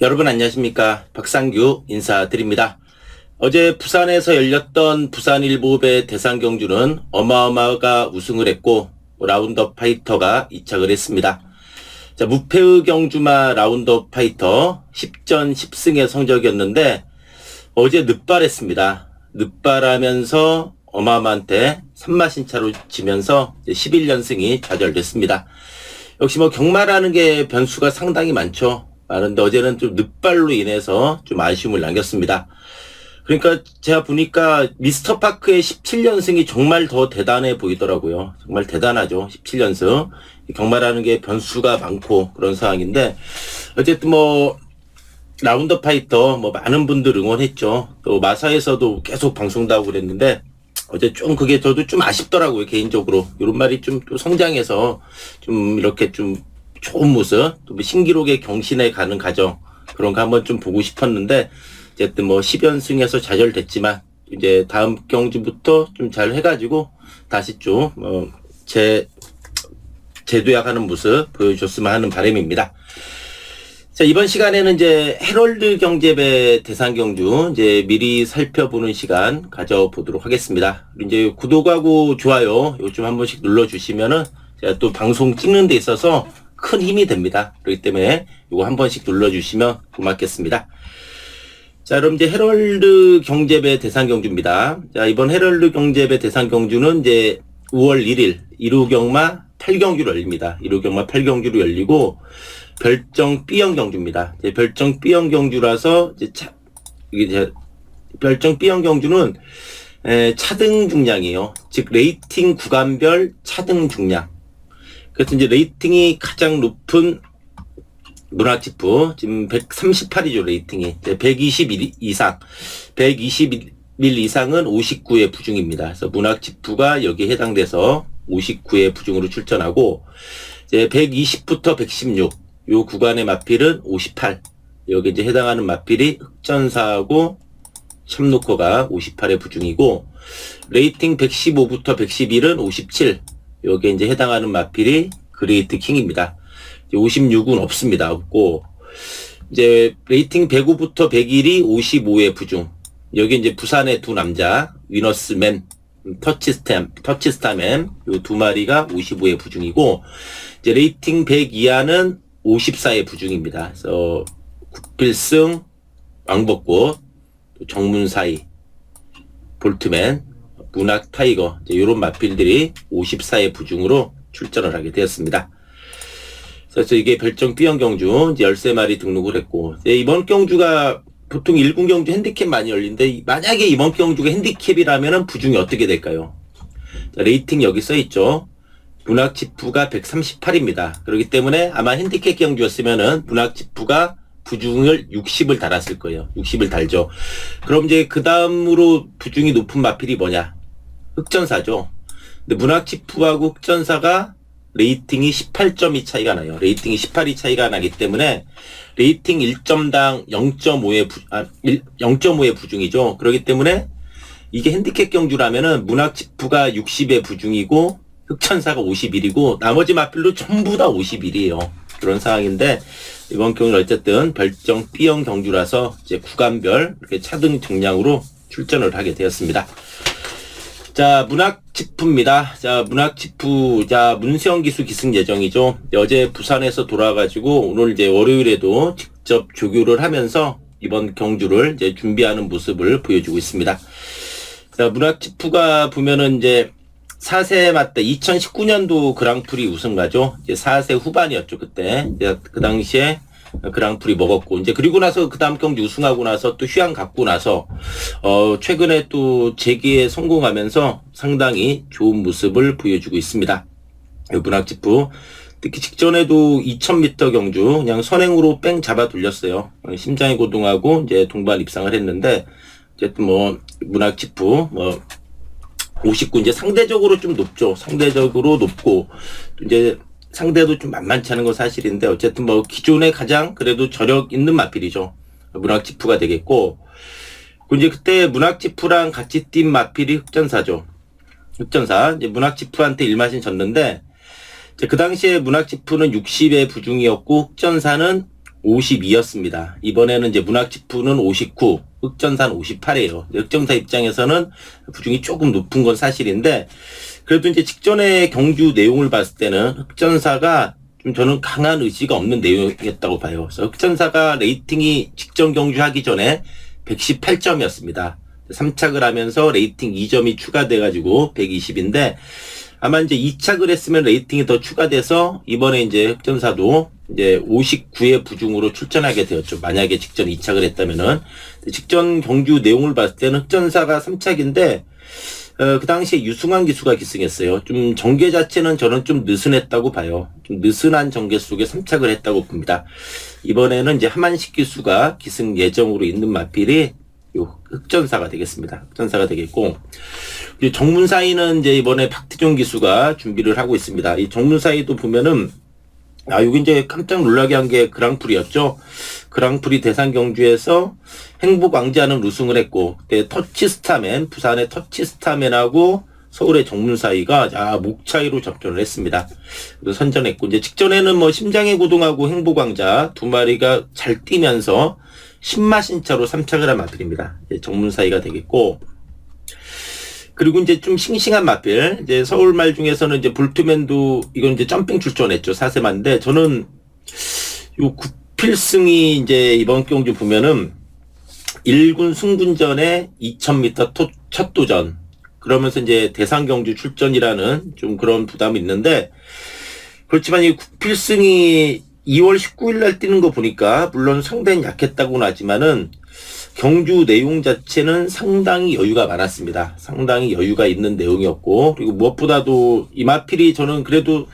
여러분 안녕하십니까. 박상규 인사드립니다. 어제 부산에서 열렸던 부산일보배 대상경주는 어마어마가 우승을 했고 라운드업 파이터가 이착을 했습니다. 자, 무패의 경주마 라운드업 파이터 10전 10승의 성적이었는데 어제 늑발했습니다. 늑발하면서 어마어마한테 3마신차로 지면서 11연승이 좌절됐습니다. 역시 경마라는 게 변수가 상당히 많은데 어제는 좀 늑발로 인해서 좀 아쉬움을 남겼습니다. 그러니까 제가 보니까 미스터 파크의 17연승이 정말 더 대단해 보이더라고요. 정말 대단하죠. 17연승. 경마라는 게 변수가 많고 그런 상황인데 어쨌든 라운드 파이터 많은 분들 응원했죠. 또 마사에서도 계속 방송도 하고 그랬는데 어제 좀 그게 저도 좀 아쉽더라고요. 개인적으로. 이런 말이 좀 또 성장해서 좀 이렇게 좀 좋은 모습, 또 신기록의 경신에 가는 과정 그런 거 한번 좀 보고 싶었는데 어쨌든 10연승에서 좌절됐지만 이제 다음 경주부터 좀 잘 해가지고 다시 좀 재도약하는 모습 보여줬으면 하는 바람입니다. 자, 이번 시간에는 이제 헤럴드 경제배 대상경주 이제 미리 살펴보는 시간 가져보도록 하겠습니다. 이제 구독하고 좋아요 요즘 한 번씩 눌러주시면은 제가 또 방송 찍는 데 있어서 큰 힘이 됩니다. 그렇기 때문에 이거 한 번씩 눌러주시면 고맙겠습니다. 자, 그럼 이제 헤럴드 경제배 대상경주입니다. 자, 이번 헤럴드 경제배 대상경주는 이제 5월 1일 1호 경마 8경주로 열립니다. 1호 경마 8경주로 열리고 별정 B형 경주입니다. 별정 B형 경주라서 이게 별정 B형 경주는 차등 중량이에요. 즉 레이팅 구간별 차등 중량. 그래서 이제 레이팅이 가장 높은 문학지프 지금 138이죠. 레이팅이 121 이상 121 이상은 59의 부중입니다. 그래서 문학지프가 여기에 해당돼서 59의 부중으로 출전하고 이제 120부터 116 요 구간의 마필은 58. 여기 이제 해당하는 마필이 흑전사하고 샴노커가 58의 부중이고 레이팅 115부터 111은 57. 여기에 이제 해당하는 마필이 그레이트 킹입니다. 56은 없습니다. 없고 이제 레이팅 105부터 101이 55의 부중. 여기 이제 부산의 두 남자 위너스맨 터치스타맨 요 두 마리가 55의 부중이고 이제 레이팅 100 이하는 54의 부중입니다. 그래서 국필승, 왕벚꽃, 정문사이, 볼트맨, 문학 타이거 이런 마필들이 54의 부중으로 출전을 하게 되었습니다. 그래서 이게 별정 B형 경주 이제 13마리 등록을 했고 이번 경주가 보통 1군 경주 핸디캡 많이 열리는데 만약에 이번 경주가 핸디캡이라면 부중이 어떻게 될까요? 자, 레이팅 여기 써있죠. 문학지프가 138입니다. 그렇기 때문에 아마 핸디캡 경주였으면은 문학지프가 부중을 60을 달았을 거예요. 60을 달죠. 그럼 이제 그 다음으로 부중이 높은 마필이 뭐냐? 흑전사죠. 근데 문학지프하고 흑전사가 레이팅이 18점이 차이가 나요. 레이팅이 18이 차이가 나기 때문에 레이팅 1점당 0.5의 부중이죠. 그렇기 때문에 이게 핸디캡 경주라면은 문학지프가 60의 부중이고 흑천사가 51이고 나머지 마필도 전부 다 51이에요. 그런 상황인데 이번 경주는 어쨌든 별정 B형 경주라서 이제 구간별 이렇게 차등 중량으로 출전을 하게 되었습니다. 자, 문학지프입니다. 자, 문학지프 문세영 기수 기승 예정이죠. 어제 부산에서 돌아가지고 오늘 이제 월요일에도 직접 조교를 하면서 이번 경주를 이제 준비하는 모습을 보여주고 있습니다. 자, 문학지프가 보면은 이제 4세 맞대 2019년도 그랑프리 우승가죠. 이제 4세 후반이었죠. 그때 이제 그 당시에 그랑프리 먹었고 이제 그리고 나서 그 다음 경기 우승하고 나서 또 휴양 갖고 나서 최근에 또 재기에 성공하면서 상당히 좋은 모습을 보여주고 있습니다. 문학지프 특히 직전에도 2000m 경주 그냥 선행으로 뺑 잡아 돌렸어요. 심장이 고동하고 이제 동반 입상을 했는데 어쨌든 문학지프 59 이제 상대적으로 좀 높죠. 상대적으로 높고 이제 상대도 좀 만만치 않은 건 사실인데 어쨌든 기존에 가장 그래도 저력 있는 마필이죠. 문학지프가 되겠고 이제 그때 문학지프랑 같이 뛴 마필이 흑전사죠. 흑전사 이제 문학지프한테 1마신 졌는데 그 당시에 문학지프는 60의 부중이었고 흑전사는 52였습니다. 이번에는 이제 문학지푸는 59, 흑전사는 58이에요. 흑전사 입장에서는 부중이 조금 높은 건 사실인데, 그래도 이제 직전의 경주 내용을 봤을 때는 흑전사가 좀 저는 강한 의지가 없는 내용이었다고 봐요. 그래서 흑전사가 레이팅이 직전 경주하기 전에 118점이었습니다. 3착을 하면서 레이팅 2점이 추가돼가지고 120인데, 아마 이제 2착을 했으면 레이팅이 더 추가돼서 이번에 이제 흑전사도 이제 59의 부중으로 출전하게 되었죠. 만약에 직전 2착을 했다면은. 직전 경주 내용을 봤을 때는 흑전사가 3착인데, 그 당시에 유승환 기수가 기승했어요. 좀 전개 자체는 저는 좀 느슨했다고 봐요. 좀 느슨한 전개 속에 3착을 했다고 봅니다. 이번에는 이제 하만식 기수가 기승 예정으로 있는 마필이 요 흑전사가 되겠습니다. 흑전사가 되겠고, 정문사위는 이제 이번에 박태종 기수가 준비를 하고 있습니다. 이 정문사위도 보면은, 여기 이제 깜짝 놀라게 한 게 그랑프리였죠. 그랑프리 대상 경주에서 행복왕자는 우승을 했고, 그때 터치스타맨, 부산의 터치스타맨하고 서울의 정문사위가 목 차이로 접전을 했습니다. 그래서 선전했고, 이제 직전에는 뭐 심장의 고동하고 행복왕자 두 마리가 잘 뛰면서 신마신차로 3착을 한 마필입니다. 정문사위가 되겠고, 그리고 이제 좀 싱싱한 마필, 이제 서울말 중에서는 이제 볼트맨도 이건 이제 점핑 출전했죠. 4세마인데, 저는 요 구필승이 이제 이번 경주 보면은 1군 승군전에 2000m 첫 도전, 그러면서 이제 대상 경주 출전이라는 좀 그런 부담이 있는데, 그렇지만 이 구필승이 2월 19일 날 뛰는 거 보니까 물론 상당히 약했다고는 하지만은 경주 내용 자체는 상당히 여유가 많았습니다. 상당히 여유가 있는 내용이었고, 그리고 무엇보다도 이 마필이 저는 그래도 요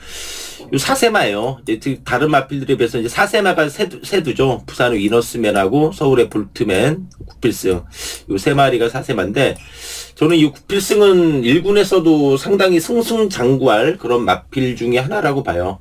4세마예요. 이제 다른 마필들에 비해서 이제 4세마가 세두죠. 부산의 위너스맨하고 서울의 볼트맨, 구필승. 요 3마리가 4세마인데, 저는 이 구필승은 1군에서도 상당히 승승장구할 그런 마필 중에 하나라고 봐요.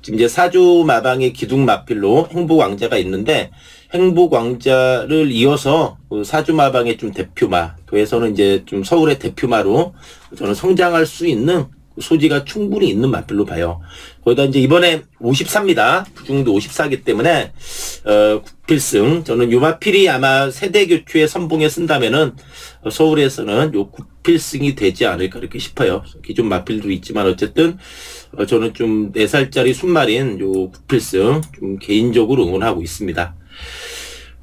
지금 이제 사주 마방의 기둥 마필로 행복왕자가 있는데, 행복왕자를 이어서 사주 마방의 좀 대표마, 도에서는 이제 좀 서울의 대표마로 저는 성장할 수 있는 소지가 충분히 있는 마필로 봐요. 거기다 이제 이번에 54입니다. 부중도 54이기 때문에, 구필승. 저는 요 마필이 아마 세대 교체의 선봉에 쓴다면은, 서울에서는 요 구필승이 되지 않을까 이렇게 싶어요. 기존 마필도 있지만 어쨌든, 저는 좀 4살짜리 순말인 요 구필승 좀 개인적으로 응원하고 있습니다.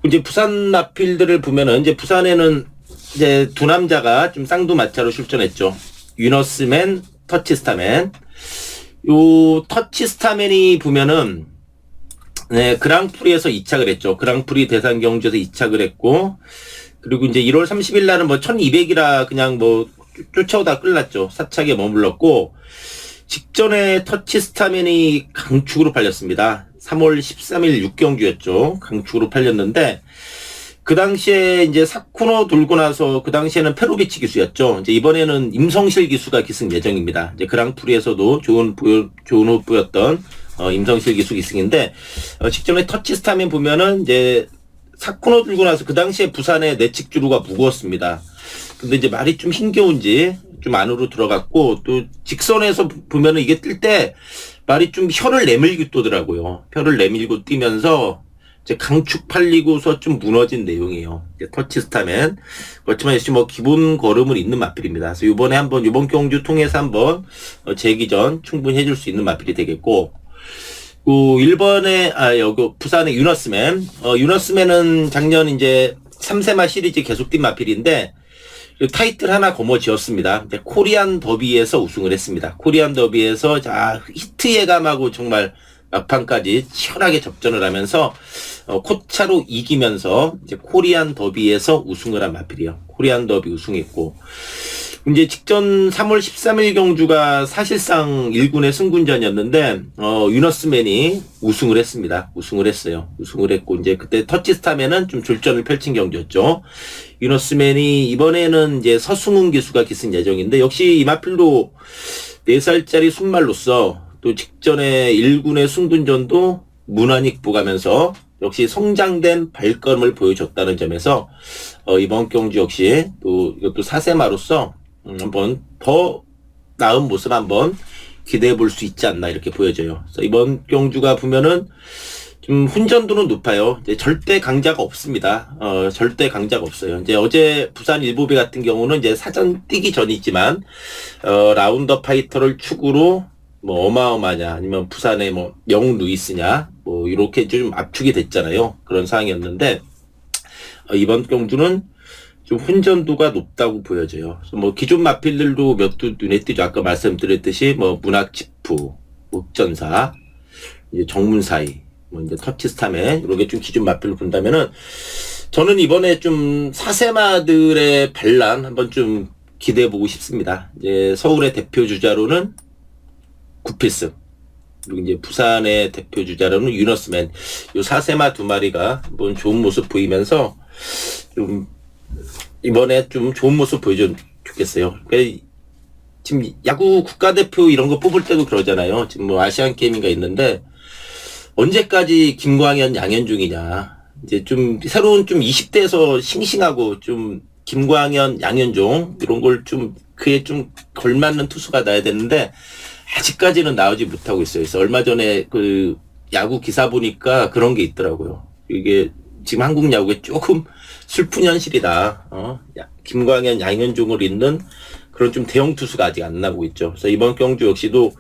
이제 부산 마필들을 보면은, 이제 부산에는 이제 두 남자가 좀 쌍두마차로 출전했죠. 위너스맨, 터치스타맨. 요 터치스타맨이 보면은, 네, 그랑프리에서 2착을 했죠. 그랑프리 대상 경주에서 2착을 했고, 그리고 이제 1월 30일 날은 뭐 1200이라 그냥 뭐 쫓아오다 끌났죠. 4착에 머물렀고, 직전에 터치스타맨이 강축으로 팔렸습니다. 3월 13일 6경주였죠. 강축으로 팔렸는데, 그 당시에 이제 사쿠노 돌고 나서 그 당시에는 페로비치 기수였죠. 이제 이번에는 임성실 기수가 기승 예정입니다. 이제 그랑프리에서도 좋은 호흡보였던 임성실 기수 기승인데, 직전에 터치스타맨 보면은 이제 사쿠노 들고 나서 그 당시에 부산의 내측주로가 무거웠습니다. 근데 이제 말이 좀 힘겨운지 좀 안으로 들어갔고, 또 직선에서 보면은 이게 뛸 때 말이 좀 혀를 내밀고 뛰더라고요. 혀를 내밀고 뛰면서 이제 강축 팔리고서 좀 무너진 내용이에요. 이제 터치스타맨. 그렇지만 역시 뭐 기본 걸음은 있는 마필입니다. 그래서 이번 경주 통해서 한번 재기전 충분히 해줄 수 있는 마필이 되겠고, 1번에, 여기 부산의 유너스맨. 유너스맨은 작년 이제 3세마 시리즈 계속 뛴 마필인데, 타이틀 하나 거머쥐었습니다. 코리안 더비에서 우승을 했습니다. 코리안 더비에서 히트 예감하고 정말 막판까지 치열하게 접전을 하면서 코차로 이기면서 이제 코리안 더비에서 우승을 한 마필이요. 코리안 더비 우승했고, 이제 직전 3월 13일 경주가 사실상 1군의 승군전이었는데, 유너스맨이 우승을 했습니다. 우승을 했어요. 우승을 했고, 이제 그때 터치스타맨은 좀 졸전을 펼친 경주였죠. 유너스맨이 이번에는 이제 서승훈 기수가 기승 예정인데, 역시 이 마필도 4살짜리 순말로서 또 직전에 1군의 승군전도 무난히 보가면서 역시 성장된 발걸음을 보여줬다는 점에서, 이번 경주 역시 또 이것도 4세마로서 한번 더 나은 모습 한번 기대해 볼 수 있지 않나 이렇게 보여져요. 그래서 이번 경주가 보면은 좀 훈전도는 높아요. 이제 절대 강자가 없습니다. 절대 강자가 없어요. 이제 어제 부산 일보배 같은 경우는 이제 사전 뛰기 전이지만, 라운더 파이터를 축으로 뭐 어마어마냐, 아니면 부산의 뭐 영웅 루이스냐, 뭐 이렇게 좀 압축이 됐잖아요. 그런 상황이었는데, 이번 경주는 좀 훈전도가 높다고 보여져요. 그래서 뭐 기존 마필들도 몇 두 눈에 띄죠. 아까 말씀드렸듯이 뭐 문학지프, 옥전사, 이제 정문사이, 뭐 이제 터치스타맨 이런 게 좀 기존 마필로 본다면은 저는 이번에 좀 사세마들의 반란 한번 좀 기대해 보고 싶습니다. 이제 서울의 대표 주자로는 구필승, 그리고 이제 부산의 대표 주자로는 유너스맨, 요 사세마 두 마리가 한번 좋은 모습 보이면서 좀 이번에 좀 좋은 모습 보여줬으면 좋겠어요. 그러니까 지금 야구 국가대표 이런 거 뽑을 때도 그러잖아요. 지금 뭐 아시안 게임인가 있는데 언제까지 김광현, 양현종이냐. 이제 좀 새로운 좀 20대에서 싱싱하고 좀 김광현, 양현종 이런 걸 좀 그에 좀 걸맞는 투수가 나야 되는데 아직까지는 나오지 못하고 있어요. 그래서 얼마 전에 그 야구 기사 보니까 그런 게 있더라고요. 이게 지금 한국 야구에 조금 슬픈 현실이다. 김광현, 양현종을 잇는 그런 좀 대형 투수가 아직 안 나오고 있죠. 그래서 이번 경주 역시도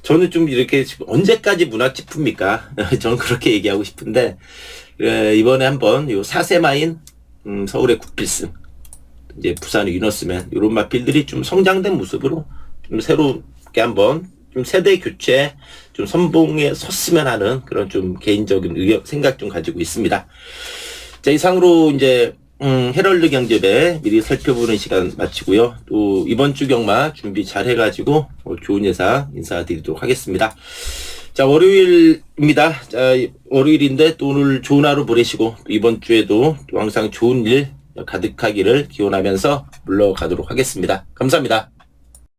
저는 좀 이렇게 언제까지 문학지프입니까? 저는 그렇게 얘기하고 싶은데, 이번에 한번 요 사세마인, 서울의 구필승, 이제 부산의 유너스맨, 요런 마필들이 좀 성장된 모습으로 좀 새롭게 한번 좀 세대 교체, 좀 선봉에 섰으면 하는 그런 좀 개인적인 생각 좀 가지고 있습니다. 자, 이상으로 이제 헤럴드 경제배 미리 살펴보는 시간 마치고요. 또 이번 주 경마 준비 잘 해가지고 좋은 예상 인사드리도록 하겠습니다. 자, 월요일입니다. 자, 월요일인데 또 오늘 좋은 하루 보내시고 또 이번 주에도 또 항상 좋은 일 가득하기를 기원하면서 물러가도록 하겠습니다. 감사합니다.